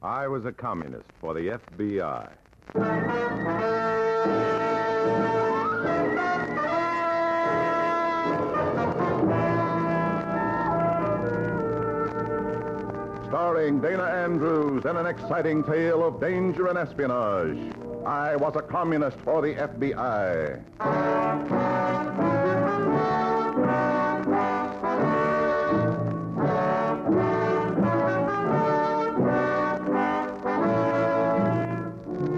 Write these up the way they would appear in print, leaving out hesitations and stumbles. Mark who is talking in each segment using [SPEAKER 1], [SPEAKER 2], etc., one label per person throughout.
[SPEAKER 1] I was a communist for the FBI. Starring Dana Andrews in an exciting tale of danger and espionage. I was a communist for the FBI.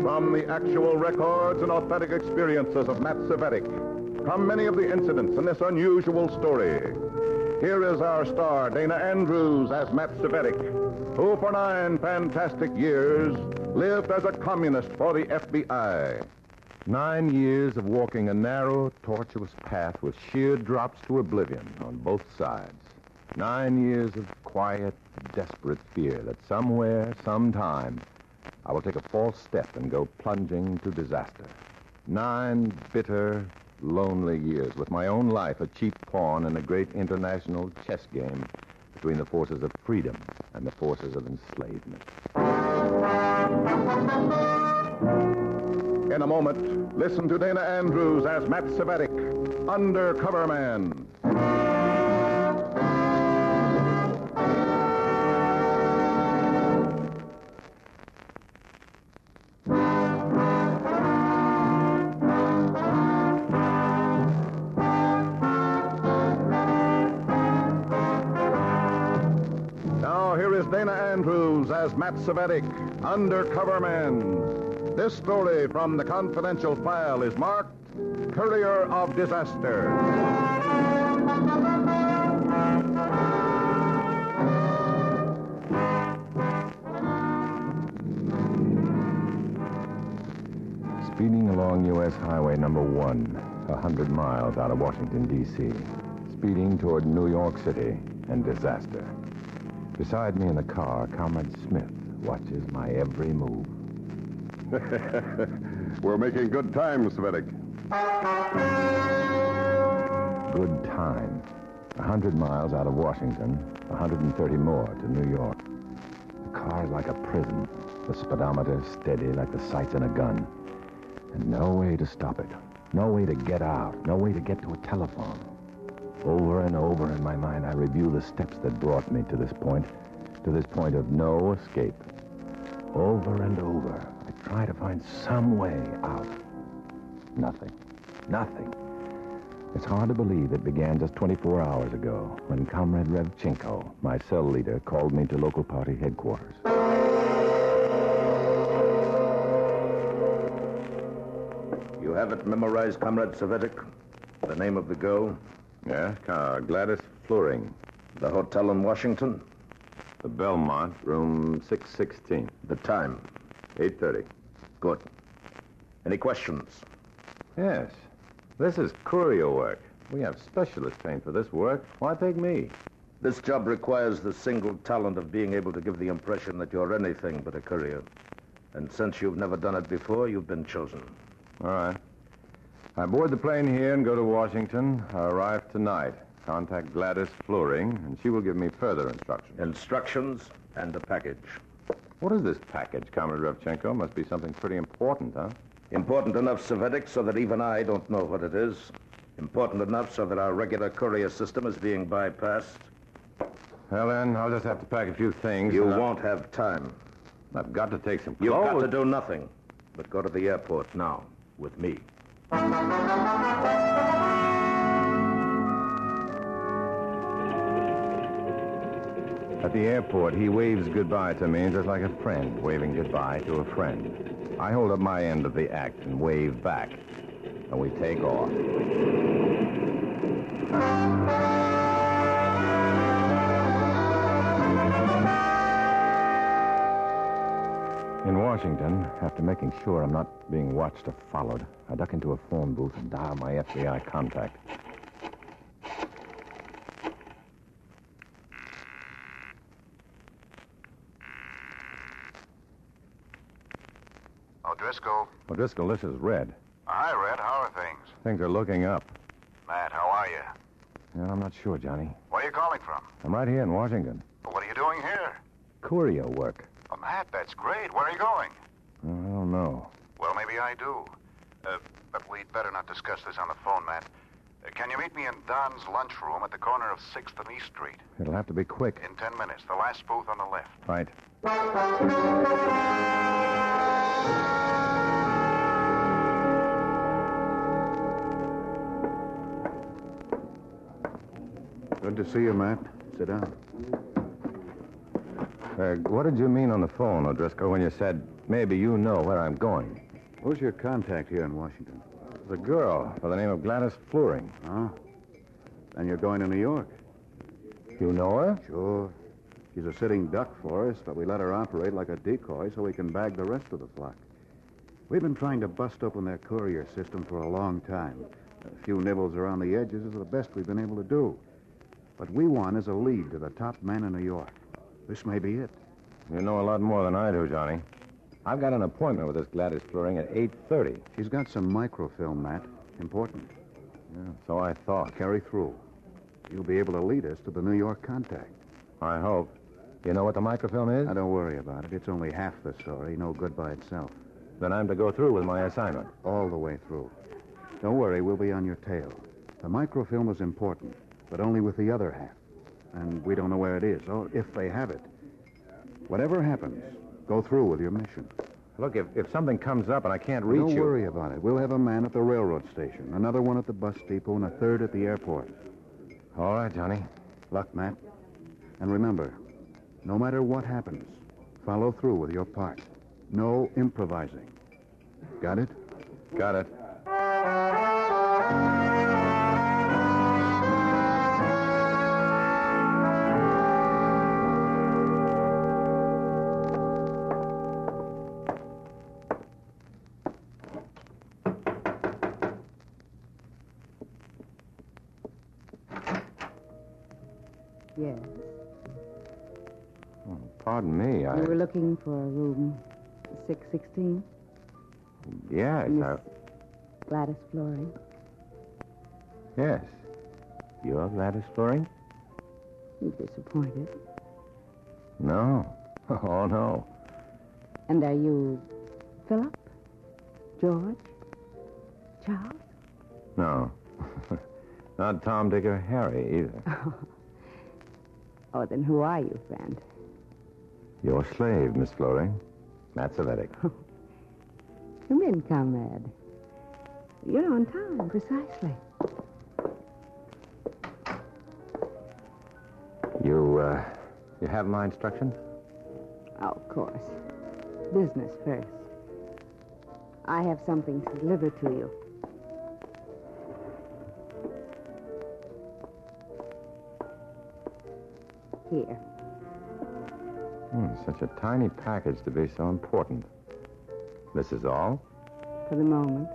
[SPEAKER 1] From the actual records and authentic experiences of Matt Cvetic come many of the incidents in this unusual story. Here is our star, Dana Andrews, as Matt Cvetic, who for 9 fantastic years lived as a communist for the FBI. 9 years of walking a narrow, tortuous path with sheer drops to oblivion on both sides. 9 years of quiet, desperate fear that somewhere, sometime, I will take a false step and go plunging to disaster. 9 bitter, lonely years with my own life a cheap pawn in a great international chess game between the forces of freedom and the forces of enslavement. In a moment, listen to Dana Andrews as Matt Cvetic, Undercover Man. Dana Andrews as Matt Cvetic, Undercover Man. This story from the confidential file is marked Courier of Disaster. Speeding along U.S. Highway number 1, 100 miles out of Washington, D.C., speeding toward New York City and disaster. Beside me in the car, Comrade Smith watches my every move.
[SPEAKER 2] We're making good time, Cvetic.
[SPEAKER 1] Good time. 100 miles out of Washington, 130 more to New York. The car is like a prison. The speedometer steady like the sights in a gun. And no way to stop it. No way to get out. No way to get to a telephone. Over and over in my mind, I review the steps that brought me to this point of no escape. Over and over, I try to find some way out. Nothing. It's hard to believe it began just 24 hours ago when Comrade Revchenko, my cell leader, called me to local party headquarters.
[SPEAKER 3] You have it memorized, Comrade Cvetic? The name of the girl?
[SPEAKER 1] Yeah, Gladys Flooring.
[SPEAKER 3] The hotel in Washington?
[SPEAKER 1] The Belmont, room 616.
[SPEAKER 3] The time?
[SPEAKER 1] 8:30.
[SPEAKER 3] Good. Any questions?
[SPEAKER 1] Yes. This is courier work. We have specialists trained for this work. Why take me?
[SPEAKER 3] This job requires the single talent of being able to give the impression that you're anything but a courier. And since you've never done it before, you've been chosen.
[SPEAKER 1] All right. I board the plane here and go to Washington. I arrive tonight. Contact Gladys Flooring, and she will give me further instructions.
[SPEAKER 3] Instructions and a package.
[SPEAKER 1] What is this package, Comrade Revchenko? Must be something pretty important, huh?
[SPEAKER 3] Important enough, Cvetic, so that even I don't know what it is. Important enough so that our regular courier system is being bypassed.
[SPEAKER 1] Well, then, I'll just have to pack a few things.
[SPEAKER 3] You won't have time.
[SPEAKER 1] I've got to take some clothes.
[SPEAKER 3] You've got to do nothing but go to the airport now with me.
[SPEAKER 1] At the airport, he waves goodbye to me just like a friend waving goodbye to a friend. I hold up my end of the act and wave back, and we take off. In Washington, after making sure I'm not being watched or followed, I duck into a phone booth and dial my FBI contact.
[SPEAKER 4] O'Driscoll.
[SPEAKER 1] O'Driscoll, this is Red.
[SPEAKER 4] Hi, Red. How are things?
[SPEAKER 1] Things are looking up.
[SPEAKER 4] Matt, how are you?
[SPEAKER 1] Well, I'm not sure, Johnny.
[SPEAKER 4] Where are you calling from?
[SPEAKER 1] I'm right here in Washington.
[SPEAKER 4] What are you doing here?
[SPEAKER 1] Courier work.
[SPEAKER 4] Well, Matt, that's great. Where are you going?
[SPEAKER 1] I don't know.
[SPEAKER 4] Well, maybe I do. But we'd better not discuss this on the phone, Matt. Can you meet me in Don's lunchroom at the corner of 6th and East Street?
[SPEAKER 1] It'll have to be quick.
[SPEAKER 4] In 10 minutes. The last booth on the left.
[SPEAKER 1] Right.
[SPEAKER 2] Good to see you, Matt. Sit down.
[SPEAKER 1] What did you mean on the phone, O'Driscoll, when you said maybe you know where I'm going?
[SPEAKER 2] Who's your contact here in Washington?
[SPEAKER 1] The girl by the name of Gladys Flooring.
[SPEAKER 2] Oh? And you're going to New York?
[SPEAKER 1] You know her?
[SPEAKER 2] Sure. She's a sitting duck for us, but we let her operate like a decoy so we can bag the rest of the flock. We've been trying to bust open their courier system for a long time. A few nibbles around the edges is the best we've been able to do. What we want is a lead to the top man in New York. This may be it.
[SPEAKER 1] You know a lot more than I do, Johnny. I've got an appointment with this Gladys Flooring at 8:30.
[SPEAKER 2] She's got some microfilm, Matt. Important.
[SPEAKER 1] Yeah, so I thought.
[SPEAKER 2] Carry through. You'll be able to lead us to the New York contact.
[SPEAKER 1] I hope. You know what the microfilm is?
[SPEAKER 2] Now, don't worry about it. It's only half the story. No good by itself.
[SPEAKER 1] Then I'm to go through with my assignment.
[SPEAKER 2] All the way through. Don't worry. We'll be on your tail. The microfilm is important, but only with the other half. And we don't know where it is, or if they have it. Whatever happens, go through with your mission.
[SPEAKER 1] Look, if something comes up and I can't reach
[SPEAKER 2] Don't
[SPEAKER 1] you...
[SPEAKER 2] worry about it. We'll have a man at the railroad station, another one at the bus depot, and a third at the airport.
[SPEAKER 1] All right, Johnny.
[SPEAKER 2] Luck, Matt. And remember, no matter what happens, follow through with your part. No improvising. Got it?
[SPEAKER 1] Got it.
[SPEAKER 5] Yes.
[SPEAKER 1] Oh, pardon me,
[SPEAKER 5] You were looking for a room 616?
[SPEAKER 1] Yes,
[SPEAKER 5] Miss Gladys Flooring?
[SPEAKER 1] Yes. You're Gladys Flooring?
[SPEAKER 5] You disappointed.
[SPEAKER 1] No. Oh, no.
[SPEAKER 5] And are you Philip? George? Charles?
[SPEAKER 1] No. Not Tom, Dick, or Harry, either.
[SPEAKER 5] Oh, then who are you, friend?
[SPEAKER 1] Your slave, Miss Flooring. Matt Savetic.
[SPEAKER 5] Come in, comrade. You're on time, precisely.
[SPEAKER 1] You have my instructions?
[SPEAKER 5] Oh, of course. Business first. I have something to deliver to you. Here.
[SPEAKER 1] Such a tiny package to be so important. This is all?
[SPEAKER 5] For the moment.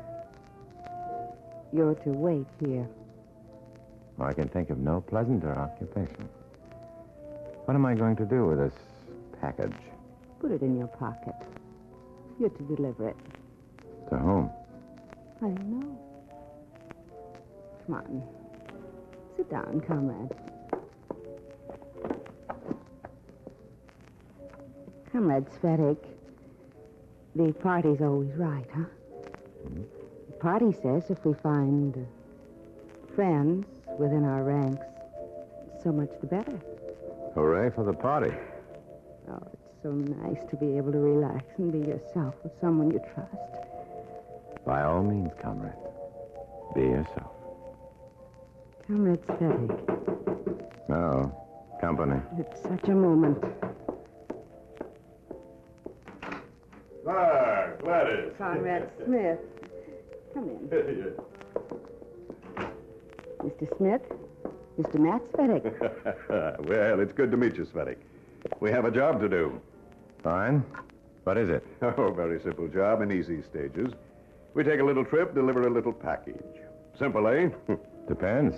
[SPEAKER 5] You're to wait here.
[SPEAKER 1] I can think of no pleasanter occupation. What am I going to do with this package?
[SPEAKER 5] Put it in your pocket. You're to deliver it.
[SPEAKER 1] To whom?
[SPEAKER 5] I don't know. Come on. Sit down, comrade. Comrade Svetic, the party's always right, huh?
[SPEAKER 1] Mm-hmm.
[SPEAKER 5] The party says if we find friends within our ranks, so much the better.
[SPEAKER 1] Hooray for the party.
[SPEAKER 5] Oh, it's so nice to be able to relax and be yourself with someone you trust.
[SPEAKER 1] By all means, comrade. Be yourself.
[SPEAKER 5] Comrade Svetic,
[SPEAKER 1] Oh, company.
[SPEAKER 5] it's such a moment.
[SPEAKER 2] Ah, Gladys.
[SPEAKER 5] Conrad Smith, come in. Mr. Smith, Mr. Matt Svetic.
[SPEAKER 2] Well, it's good to meet you, Svetic. We have a job to do.
[SPEAKER 1] Fine. What is it?
[SPEAKER 2] Oh, very simple job in easy stages. We take a little trip, deliver a little package. Simple, eh?
[SPEAKER 1] Depends.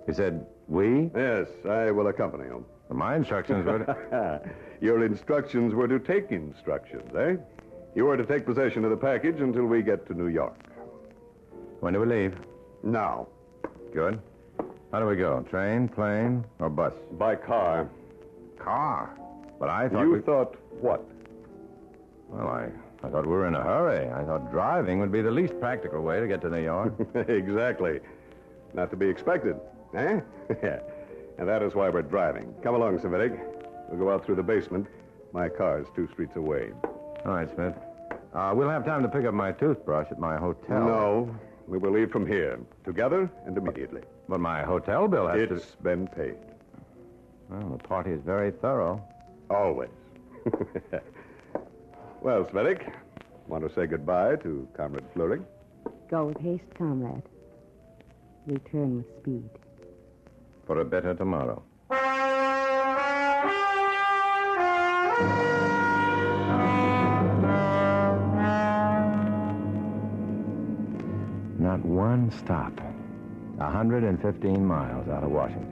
[SPEAKER 1] You said we?
[SPEAKER 2] Yes, I will accompany you.
[SPEAKER 1] My instructions were to...
[SPEAKER 2] Your instructions were to take instructions, eh? You are to take possession of the package until we get to New York.
[SPEAKER 1] When do we leave?
[SPEAKER 2] Now.
[SPEAKER 1] Good. How do we go? Train, plane, or bus?
[SPEAKER 2] By car.
[SPEAKER 1] Car. But I thought
[SPEAKER 2] You thought what?
[SPEAKER 6] Well, I thought we were in a hurry. I thought driving would be the least practical way to get to New York.
[SPEAKER 7] Exactly. Not to be expected, eh? Yeah. And that is why we're driving. Come along, Semitic. We'll go out through the basement. My car's 2 streets away.
[SPEAKER 6] All right, Smith. We'll have time to pick up my toothbrush at my hotel.
[SPEAKER 7] No, we will leave from here. Together and immediately.
[SPEAKER 6] But my hotel bill has to...
[SPEAKER 7] It's been paid.
[SPEAKER 6] Well, the party is very thorough.
[SPEAKER 7] Always. Well, Semitic, want to say goodbye to Comrade Fleury?
[SPEAKER 5] Go with haste, comrade. Return with speed.
[SPEAKER 6] For a better tomorrow. Not one stop. 115 miles out of Washington.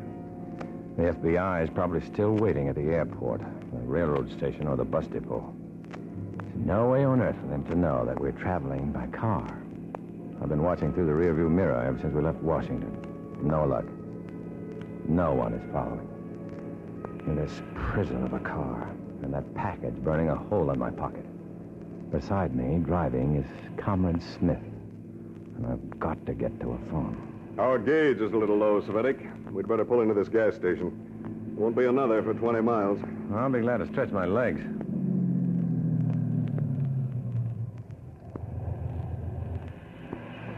[SPEAKER 6] The FBI is probably still waiting at the airport, the railroad station, or the bus depot. There's no way on earth for them to know that we're traveling by car. I've been watching through the rearview mirror ever since we left Washington. No luck. No one is following. In this prison of a car, and that package burning a hole in my pocket. Beside me, driving, is Comrade Smith. And I've got to get to a phone.
[SPEAKER 7] Our gauge is a little low, Semitic. We'd better pull into this gas station. Won't be another for 20 miles.
[SPEAKER 6] I'll be glad to stretch my legs.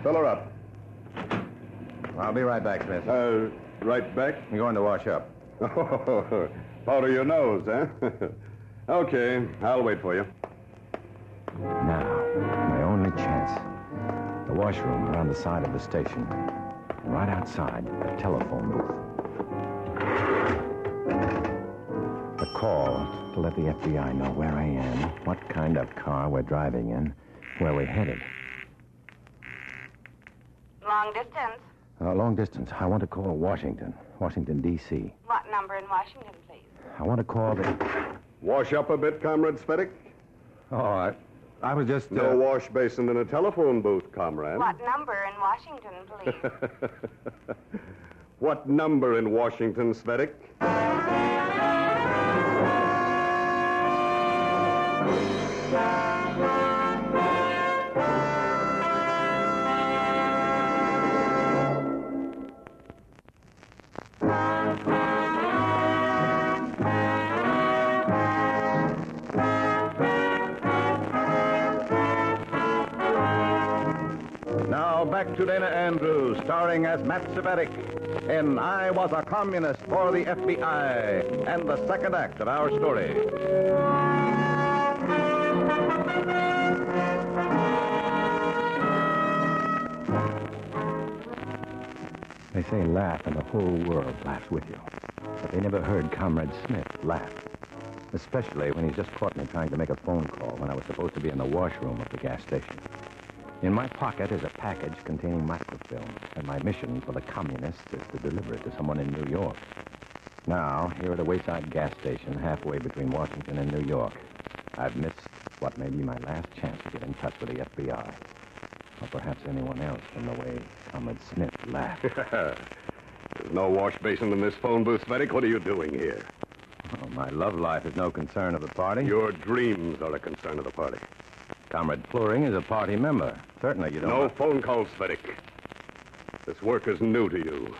[SPEAKER 7] Fill her up.
[SPEAKER 6] I'll be right back, Smith.
[SPEAKER 7] Right back?
[SPEAKER 6] I'm going to wash up.
[SPEAKER 7] Powder your nose, huh? Okay, I'll wait for you.
[SPEAKER 6] Now, my only chance. The washroom around the side of the station. And right outside, a telephone booth. A call to let the FBI know where I am, what kind of car we're driving in, where we're headed.
[SPEAKER 8] Long distance.
[SPEAKER 6] Long distance. I want to call Washington, D.C.
[SPEAKER 8] What number in Washington, please?
[SPEAKER 6] I want to call the...
[SPEAKER 7] Wash up a bit, Comrade Smitic.
[SPEAKER 6] Oh, I was just...
[SPEAKER 7] No wash basin in a telephone booth, comrade.
[SPEAKER 8] What number in Washington, please?
[SPEAKER 7] What number in Washington, Smitic?
[SPEAKER 1] Now back to Dana Andrews, starring as Matt Cvetic in I Was a Communist for the FBI, and the second act of our story.
[SPEAKER 6] They say laugh and the whole world laughs with you. But they never heard Comrade Smith laugh. Especially when he's just caught me trying to make a phone call when I was supposed to be in the washroom of the gas station. In my pocket is a package containing microfilm, and my mission for the communists is to deliver it to someone in New York. Now, here at a wayside gas station halfway between Washington and New York, I've missed what may be my last chance to get in touch with the FBI. Or perhaps anyone else from the way Comrade Smith laughed.
[SPEAKER 7] There's no wash basin in this phone booth, Smitic. What are you doing here?
[SPEAKER 6] Oh, my love life is no concern of the party.
[SPEAKER 7] Your dreams are a concern of the party.
[SPEAKER 6] Comrade Fleury is a party member. Certainly you don't...
[SPEAKER 7] No phone calls, Smitic. This work is new to you.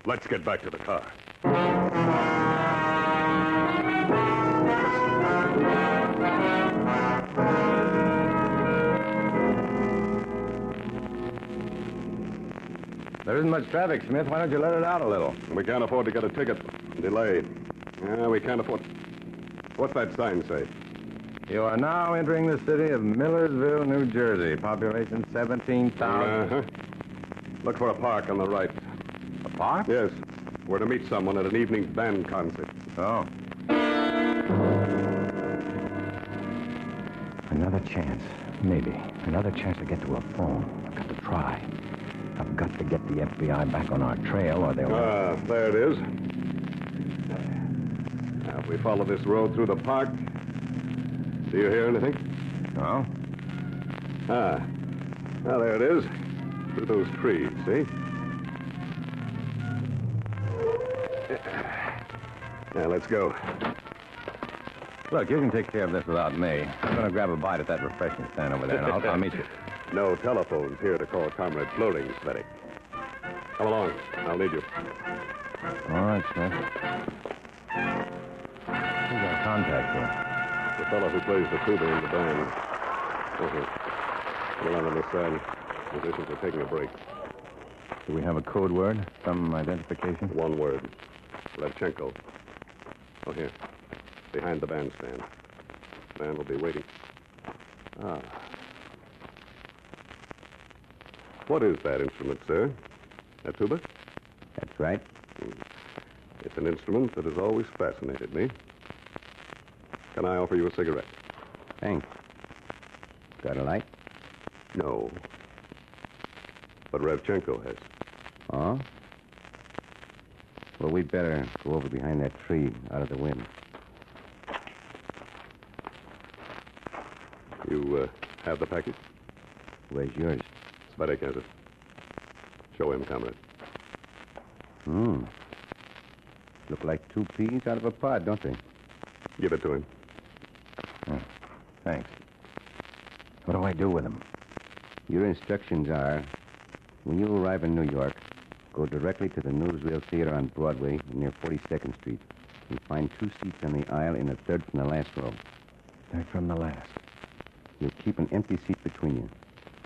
[SPEAKER 7] Let's get back to the car.
[SPEAKER 6] There isn't much traffic, Smith. Why don't you let it out a little?
[SPEAKER 7] We can't afford to get a ticket. Delayed. Yeah, we can't afford... What's that sign say?
[SPEAKER 6] You are now entering the city of Millersville, New Jersey. Population 17,000.
[SPEAKER 7] Uh-huh. Look for a park on the right.
[SPEAKER 6] A park?
[SPEAKER 7] Yes. We're to meet someone at an evening band concert.
[SPEAKER 6] Oh. Another chance. Maybe. Another chance to get to a phone. I've got to try. I've got to get the FBI back on our trail or they'll...
[SPEAKER 7] There it is. Now, if we follow this road through the park... Do you hear anything?
[SPEAKER 6] No.
[SPEAKER 7] Now there it is. Through those trees, see? Now, let's go.
[SPEAKER 6] Look, you can take care of this without me. I'm going to grab a bite at that refreshment stand over there, and I'll meet you.
[SPEAKER 7] No telephones here to call Comrade Floring, Svetty. Come along. I'll need you.
[SPEAKER 6] All right, Smith. Who's our contact here?
[SPEAKER 7] The fellow who plays the tuba in the band. Okay. Come along on this side. Musicians are taking a break.
[SPEAKER 6] Do we have a code word? Some identification?
[SPEAKER 7] One word. Levchenko. Oh, here. Behind the bandstand. Man will be waiting. Ah. What is that instrument, sir? A tuba?
[SPEAKER 9] That's right.
[SPEAKER 7] It's an instrument that has always fascinated me. Can I offer you a cigarette?
[SPEAKER 9] Thanks. Got a light?
[SPEAKER 7] No. But Revchenko has.
[SPEAKER 9] Oh? Well, we'd better go over behind that tree, out of the wind.
[SPEAKER 7] You have the package?
[SPEAKER 9] Where's yours?
[SPEAKER 7] Svedek has it. Show him, comrade.
[SPEAKER 9] Look like two peas out of a pod, don't they?
[SPEAKER 7] Give it to him.
[SPEAKER 6] Oh, thanks. What do I do with them?
[SPEAKER 9] Your instructions are, when you arrive in New York, go directly to the Newsreel Theater on Broadway near 42nd Street. You'll find 2 seats on the aisle in the third from the last row.
[SPEAKER 6] Third from the last.
[SPEAKER 9] You'll keep an empty seat between you.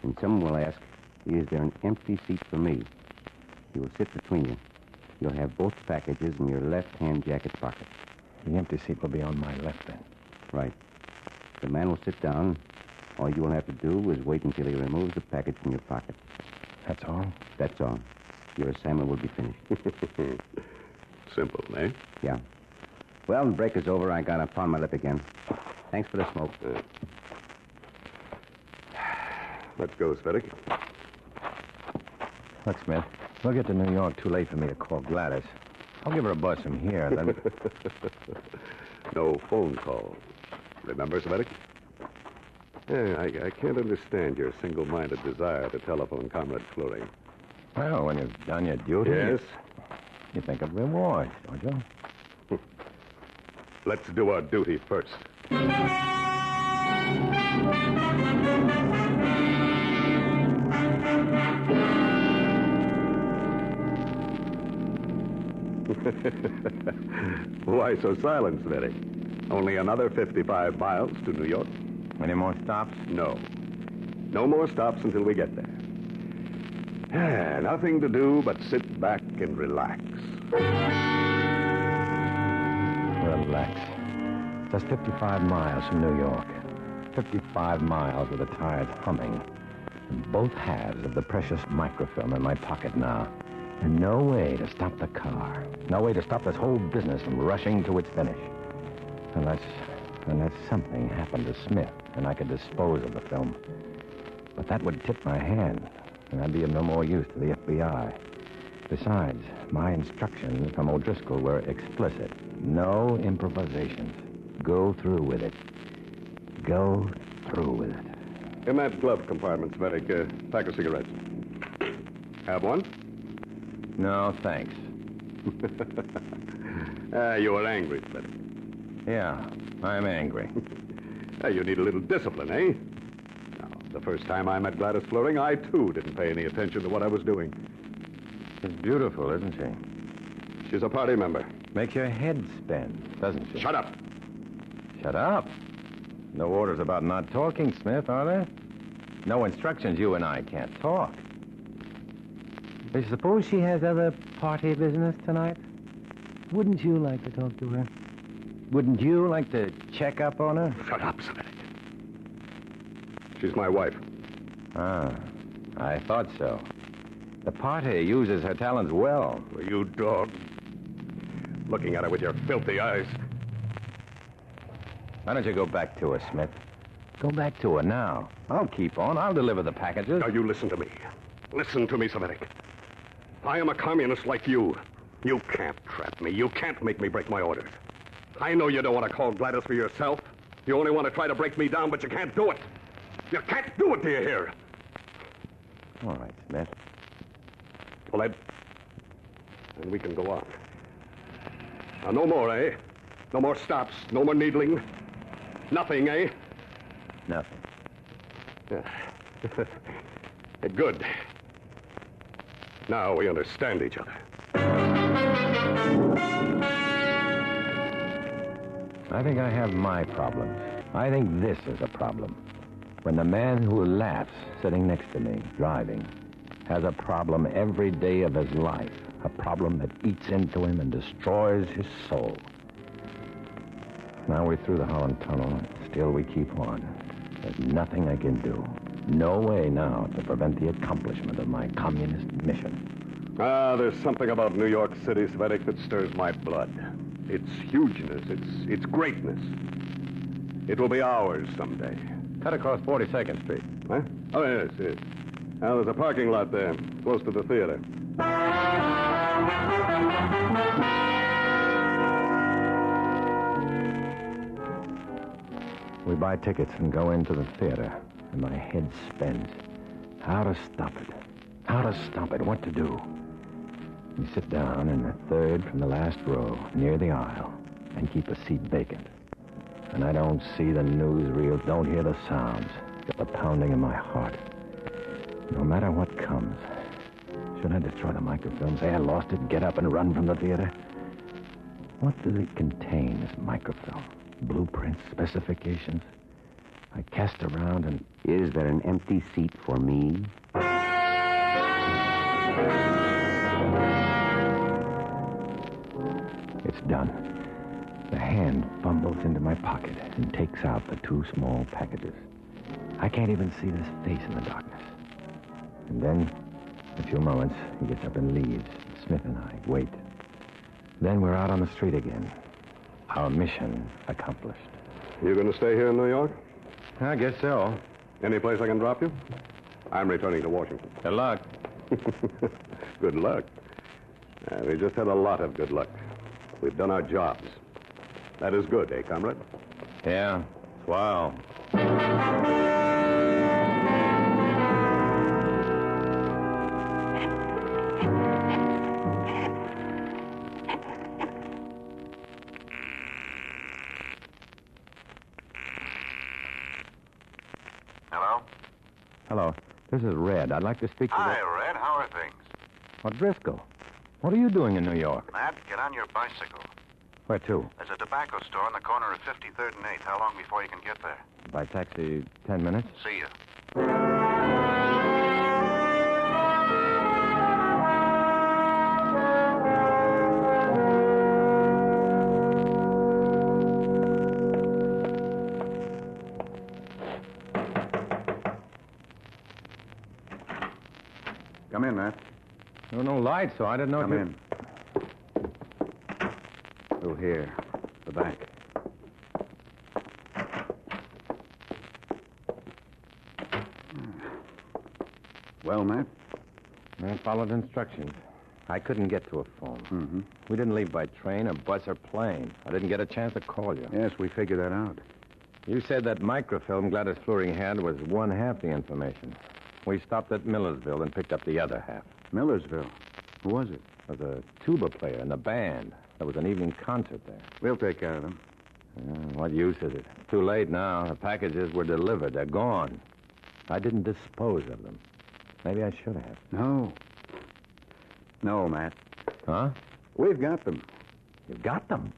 [SPEAKER 9] And someone will ask, is there an empty seat for me? You will sit between you. You'll have both packages in your left-hand jacket pocket.
[SPEAKER 6] The empty seat will be on my left then.
[SPEAKER 9] Right. The man will sit down. All you will have to do is wait until he removes the package from your pocket.
[SPEAKER 6] That's all?
[SPEAKER 9] That's all. Your assignment will be finished.
[SPEAKER 7] Simple, eh?
[SPEAKER 9] Yeah. Well, the break is over. I got a pound on my lip again. Thanks for the smoke.
[SPEAKER 7] Let's go, Svedek.
[SPEAKER 6] Look, Smith, we'll get to New York too late for me to call Gladys. I'll give her a buzz from here, then...
[SPEAKER 7] No phone calls. Remember, Svedek? Yeah, I can't understand your single-minded desire to telephone Comrade Floring.
[SPEAKER 6] Well, when you've done your duty...
[SPEAKER 7] Yes?
[SPEAKER 6] You think of rewards, don't you?
[SPEAKER 7] Let's do our duty first. Why so silent, Svetty? Only another 55 miles to New York.
[SPEAKER 6] Any more stops?
[SPEAKER 7] No. No more stops until we get there. Nothing to do but sit back and relax.
[SPEAKER 6] Relax. Just 55 miles from New York. 55 miles with the tires humming. And both halves of the precious microfilm in my pocket now. And no way to stop the car. No way to stop this whole business from rushing to its finish. Unless something happened to Smith and I could dispose of the film. But that would tip my hand, and I'd be of no more use to the FBI. Besides, my instructions from O'Driscoll were explicit. No improvisations. Go through with it. Go through with it.
[SPEAKER 7] In that glove compartment, Svedek, pack of cigarettes. Have one?
[SPEAKER 6] No, thanks.
[SPEAKER 7] You were angry, Svedek.
[SPEAKER 6] Yeah, I'm angry.
[SPEAKER 7] You need a little discipline, eh? Now, the first time I met Gladys Floring, I, too, didn't pay any attention to what I was doing.
[SPEAKER 6] She's beautiful, isn't she?
[SPEAKER 7] She's a party member.
[SPEAKER 6] Makes your head spin, doesn't she?
[SPEAKER 7] Shut up.
[SPEAKER 6] Shut up. No orders about not talking, Smith, are there? No instructions. You and I can't talk. I suppose she has other party business tonight? Wouldn't you like to talk to her? Wouldn't you like to check up on her?
[SPEAKER 7] Shut up, Svedek. She's my wife.
[SPEAKER 6] Ah, I thought so. The party uses her talents well.
[SPEAKER 7] You dog. Looking at her with your filthy eyes.
[SPEAKER 6] Why don't you go back to her, Smith? Go back to her now. I'll keep on. I'll deliver the packages.
[SPEAKER 7] Now, you listen to me. Listen to me, Svedek. I am a communist like you. You can't trap me. You can't make me break my orders. I know you don't want to call Gladys for yourself. You only want to try to break me down, but you can't do it. You can't do it, do you hear?
[SPEAKER 6] All right, Smith.
[SPEAKER 7] Well, then we can go on. Now, no more, eh? No more stops. No more needling. Nothing, eh?
[SPEAKER 6] Nothing.
[SPEAKER 7] Good. Now we understand each other.
[SPEAKER 6] I think I have my problems. I think this is a problem. When the man who laughs sitting next to me, driving, has a problem every day of his life. A problem that eats into him and destroys his soul. Now we're through the Holland Tunnel, and still we keep on. There's nothing I can do. No way now to prevent the accomplishment of my communist mission.
[SPEAKER 7] There's something about New York City, Svedek, that stirs my blood. Its hugeness, its greatness. It will be ours someday.
[SPEAKER 6] Cut across 42nd Street.
[SPEAKER 7] Huh? Oh, yes. Now, there's a parking lot there, close to the theater.
[SPEAKER 6] We buy tickets and go into the theater, and my head spins. How to stop it? How to stop it? What to do? We sit down in the third from the last row, near the aisle, and keep a seat vacant. And I don't see the newsreels, don't hear the sounds, just the pounding in my heart. No matter what comes, should I destroy the microfilm, say I lost it, get up and run from the theater? What does it contain, this microfilm? Blueprints, specifications? I cast around and...
[SPEAKER 9] Is there an empty seat for me?
[SPEAKER 6] It's done. The hand fumbles into my pocket and takes out the two small packages. I can't even see this face in the darkness. And then, in a few moments, he gets up and leaves. Smith and I wait. Then we're out on the street again. Our mission accomplished.
[SPEAKER 7] You going to stay here in New York?
[SPEAKER 6] I guess so.
[SPEAKER 7] Any place I can drop you? I'm returning to Washington.
[SPEAKER 6] Good luck.
[SPEAKER 7] Good luck. We just had a lot of good luck. We've done our jobs. That is good, eh, comrade?
[SPEAKER 6] Yeah. Swell.
[SPEAKER 4] Hello?
[SPEAKER 6] Hello. This is Red. I'd like to speak to
[SPEAKER 4] Hi, Red. How are things?
[SPEAKER 6] Driscoll. What are you doing in New York?
[SPEAKER 4] Matt, get on your bicycle.
[SPEAKER 6] Where to?
[SPEAKER 4] There's a tobacco store on the corner of 53rd and 8th. How long before you can get there?
[SPEAKER 6] By taxi, 10 minutes.
[SPEAKER 4] See you.
[SPEAKER 2] Come in, Matt.
[SPEAKER 6] There were no lights, so I didn't know...
[SPEAKER 2] Come in. Through here. The back. Well, Matt?
[SPEAKER 6] I followed instructions. I couldn't get to a phone.
[SPEAKER 2] Mm-hmm.
[SPEAKER 6] We didn't leave by train or bus or plane. I didn't get a chance to call you.
[SPEAKER 2] Yes, we figured that out.
[SPEAKER 6] You said that microfilm Gladys Fleury had was one half the information. We stopped at Millersville and picked up the other half.
[SPEAKER 2] Millersville? Who was it?
[SPEAKER 6] There was a tuba player in the band. There was an evening concert there.
[SPEAKER 2] We'll take care of them.
[SPEAKER 6] What use is it? Too late now. The packages were delivered. They're gone. I didn't dispose of them. Maybe I should have.
[SPEAKER 2] No. No, Matt.
[SPEAKER 6] Huh?
[SPEAKER 2] We've got them.
[SPEAKER 6] You've got them?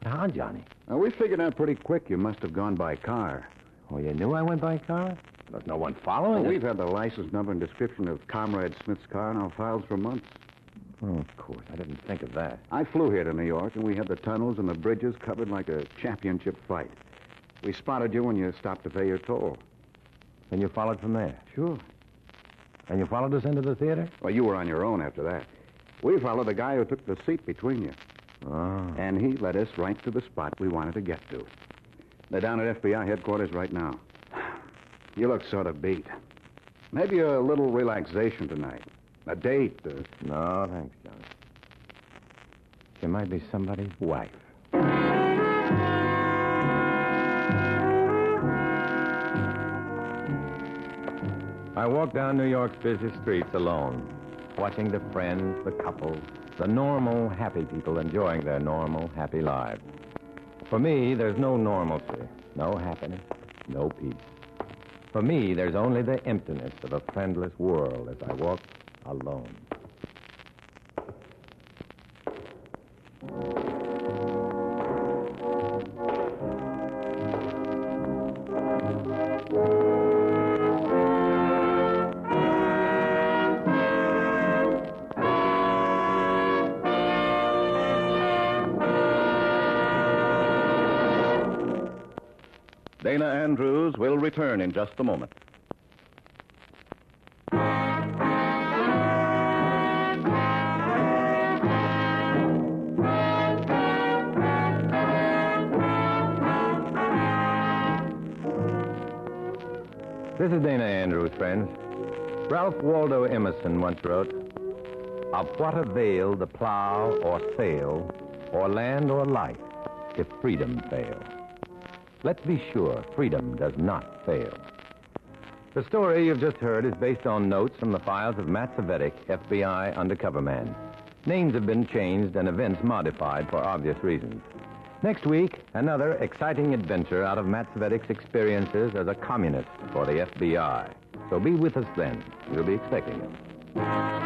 [SPEAKER 6] How, Johnny?
[SPEAKER 2] We figured out pretty quick you must have gone by car.
[SPEAKER 6] Oh, you knew I went by car? There's no one following us.
[SPEAKER 2] We've had the license number and description of Comrade Smith's car in our files for months.
[SPEAKER 6] Oh, of course. I didn't think of that.
[SPEAKER 2] I flew here to New York, and we had the tunnels and the bridges covered like a championship fight. We spotted you when you stopped to pay your toll.
[SPEAKER 6] And you followed from there?
[SPEAKER 2] Sure.
[SPEAKER 6] And you followed us into the theater?
[SPEAKER 2] Well, you were on your own after that. We followed the guy who took the seat between you.
[SPEAKER 6] Oh.
[SPEAKER 2] And he led us right to the spot we wanted to get to. They're down at FBI headquarters right now. You look sort of beat. Maybe a little relaxation tonight. A date.
[SPEAKER 6] No, thanks, Johnny. She might be somebody's wife. I walked down New York's busy streets alone, watching the friends, the couples, the normal, happy people enjoying their normal, happy lives. For me, there's no normalcy. no happiness, no peace. For me, there's only the emptiness of a friendless world as I walk alone.
[SPEAKER 1] Dana Andrews will return in just a moment.
[SPEAKER 6] This is Dana Andrews, friends. Ralph Waldo Emerson once wrote, "Of what avail the plow or sail, or land or life, if freedom fail?" Let's be sure freedom does not fail. The story you've just heard is based on notes from the files of Matt Savetic, FBI undercover man. Names have been changed and events modified for obvious reasons. Next week, another exciting adventure out of Matt Savetic's experiences as a communist for the FBI. So be with us then. We'll be expecting you.